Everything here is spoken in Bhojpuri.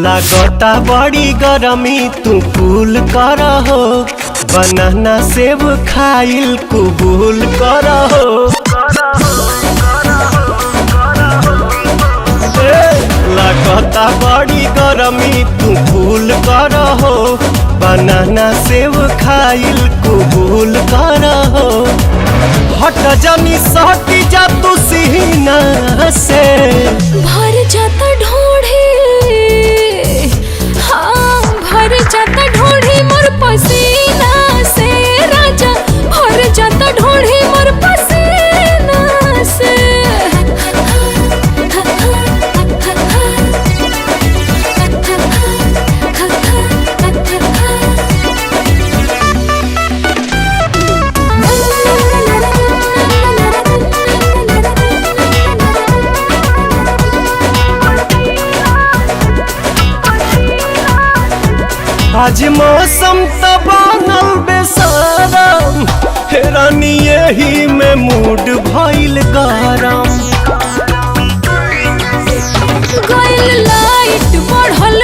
लागता बड़ी गरमी तू कूल कर हो, बनाना सेब खाइल कबूल कर हो। लागता बड़ी गरमी तू कूल कर हो, बनाना सेब खाइल कबूल कर हो। हट जानी सटी जा तू सीना से, भर जाता ढोढ़ी, हाँ भर जाता ढोढ़ी मोर पसीना से राजा, भर जाता ढोढ़ी मोर पसीना से। आज मौसम त बनल बेसारम, रानी यही में मूड भइल गरम। गइल लाइट बढ़ल